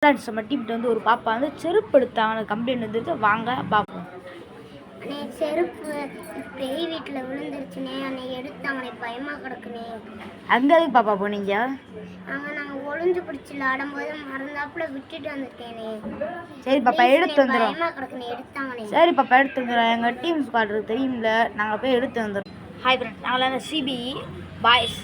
Friends நம்ம டீம்கிட்ட வந்து ஒரு பாப்பா வந்து செருப்பு எடுத்தாங்க கம்ப்ளைண்ட் வந்துருக்கு. வாங்க பார்ப்போம். செருப்பு பேய் வீட்டில் விழுந்துருச்சுனே, அன்னை எடுத்தாங்களே, பயமாக கிடக்குனே. அங்கே எதுக்கு பாப்பா போனீங்க? அங்கே நாங்கள் ஒளிஞ்சு பிடிச்சி விளாடும்போது மறந்தாப்புல விட்டுட்டு வந்துட்டேனே. சரி பாப்பா எடுத்து வந்துடும். பயமாக கிடக்குனே, எடுத்தாங்களே. சரி பாப்பா எடுத்து வந்துடும். எங்கள் டீம் ஸ்குவாட் இருக்குது தெரியுமில்ல, நாங்கள் போய் எடுத்து வந்துடும். ஹாய் ஃப்ரெண்ட்ஸ், நாங்களாம் அந்த சிபிஇ பாய்ஸ்.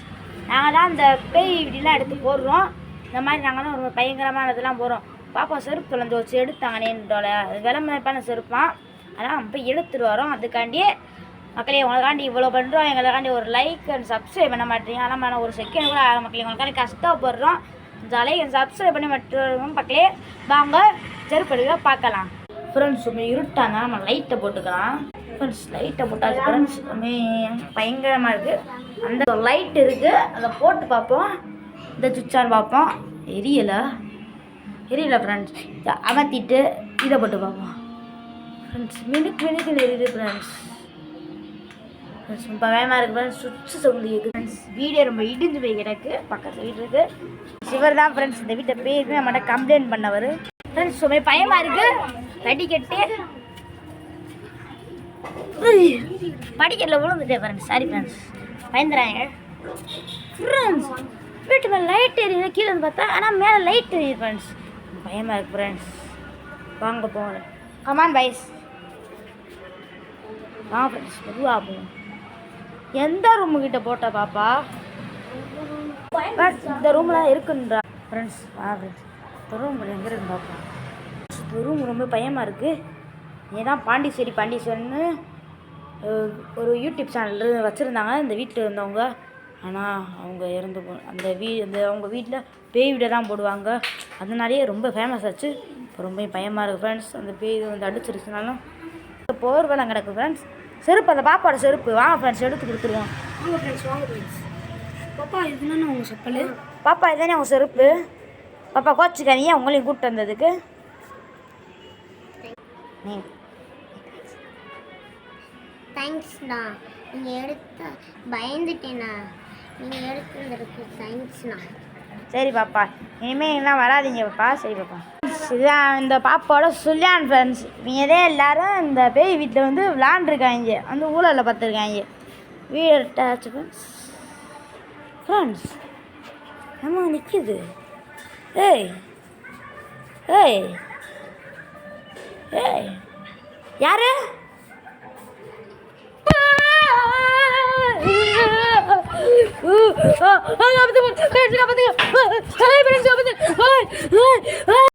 நாங்கள் தான் அந்த பேய் வீடிலாம் எடுத்து போடுறோம். இந்த மாதிரி நாங்கள் தான் ஒரு பயங்கரமானதெல்லாம் போடுறோம். பாப்பா செருப்பு தொலைஞ்சு வச்சு எடுத்தாங்கன்னேன்றோல, அது விளம்பரப்பான செருப்பான். அதனால் நம்ம போய் எடுத்துகிட்டு வரோம். அதுக்காண்டியே மக்களே உங்களுக்காண்டி இவ்வளோ பண்ணுறோம், எங்களுக்காண்டி ஒரு லைக் அண்ட் சப்ஸ்கிரைப் பண்ண மாட்டீங்க. ஆனால் ஒரு செகண்ட் கூட மக்களே உங்களுக்காண்டி கஷ்டப்படுறோம். இந்த லைக் அண்ட் சப்ஸ்கிரைப் பண்ணி மட்டும் மக்களே வாங்க செருப்பு எடுக்க பார்க்கலாம். ஃப்ரெண்ட்ஸ் ரொம்ப இருட்டாங்க, நம்ம லைட்டை போட்டுக்கலாம். ஃப்ரெண்ட்ஸ் லைட்டை போட்டாச்சு. ஃப்ரெண்ட்ஸ் பயங்கரமாக இருக்குது. அந்த லைட் இருக்குது, அதை போட்டு பார்ப்போம். இந்த சுவிட்சான்னு பார்ப்போம். எரியலை ஃப்ரெண்ட்ஸ். இதை அமர்த்திட்டு இதை போட்டு பார்ப்போம். ஃப்ரெண்ட்ஸ் மினுக்கு எரியுது ஃப்ரெண்ட்ஸ். ரொம்ப பயமாக இருக்குது ஃப்ரெண்ட்ஸ். சுவிட்சு சவுண்டு இருக்குது ஃப்ரெண்ட்ஸ். வீடியோ ரொம்ப இடிஞ்சு போய் கிடக்கு. பக்கத்தில் வீடு இருக்குது. சிவர் தான் ஃப்ரெண்ட்ஸ் இந்த வீட்டை பேருக்கு நம்மகிட்ட கம்ப்ளைண்ட் பண்ணவர். ஃப்ரெண்ட்ஸ் ரொம்ப பயமாக இருக்குது. படிக்கட்டு படிக்கட்டில் விழுந்துட்டேன் ஃப்ரெண்ட்ஸ். சாரி ஃப்ரெண்ட்ஸ், பயந்துறாங்க ஃப்ரெண்ட்ஸ். வீட்டு மேலே லைட் எரியுது, கீழே வந்து பார்த்தா ஆனால் மேலே லைட் எரியுது ஃப்ரெண்ட்ஸ். பயமாக இருக்குது ஃப்ரெண்ட்ஸ். வாங்க போகிறேன். கமான் பாய்ஸ் வாங்க ஃப்ரெண்ட்ஸ், மெதுவாக போகும். எந்த ரூமுக்கிட்ட போட்ட பாப்பா? இந்த ரூம்லாம் இருக்குன்றா ஃப்ரெண்ட்ஸ். வா ஃப்ரெண்ட்ஸ், இந்த ரூம் எங்கே இருக்கு பாப்பா? இந்த ரூம் ரொம்ப பயமாக இருக்குது. ஏன்னா பாண்டிச்சேரின்னு ஒரு யூடியூப் சேனல் வச்சுருந்தாங்க இந்த வீட்டில் இருந்தவங்க. ஆனால் அவங்க இறந்து அந்த அவங்க வீட்டில் பேய் வீடை தான் போடுவாங்க. அதனாலேயே ரொம்ப ஃபேமஸ் ஆச்சு. இப்போ ரொம்ப பயமாக இருக்குது ஃப்ரெண்ட்ஸ். அந்த பேய் வந்து அடிச்சிருச்சுனாலும் போர்வெல்லாம் கிடக்கு ஃப்ரெண்ட்ஸ். செருப்பு, அந்த பாப்பாவோட செருப்பு வாங்க ஃப்ரெண்ட்ஸ், எடுத்து கொடுத்துருவோம். வாங்க ஃப்ரெண்ட்ஸ். பாப்பா இதுதானே உங்கள் செப்பல்? பாப்பா இதுதானே உங்கள் செருப்பு? பாப்பா கோச்சிக்காதீங்க உங்களையும் கூப்பிட்டு வந்ததுக்கு. தேங்க்ஸ்ண்ணா, நீங்கள் எடுத்த பயந்துட்டேண்ணா. நீங்கள் எடுத்துருக்கு தேங்க்ஸ்ண்ணா. சரி பாப்பா, இனிமேல் எல்லாம் வராதிங்க பாப்பா. சரி பாப்பா. இதுதான் இந்த பாப்பாவோட சுல்யான் ஃப்ரெண்ட்ஸ். இவங்கதே எல்லாரும் இந்த பேய் வீட்டில் வந்து விளாண்டுருக்காங்க, வந்து ஊழலில் பார்த்துருக்காங்க. வீடு அட்டாச்சு ஃப்ரெண்ட்ஸ். நம்ம நிற்கிது. ஏய் ஏய் ஏய் யாரு?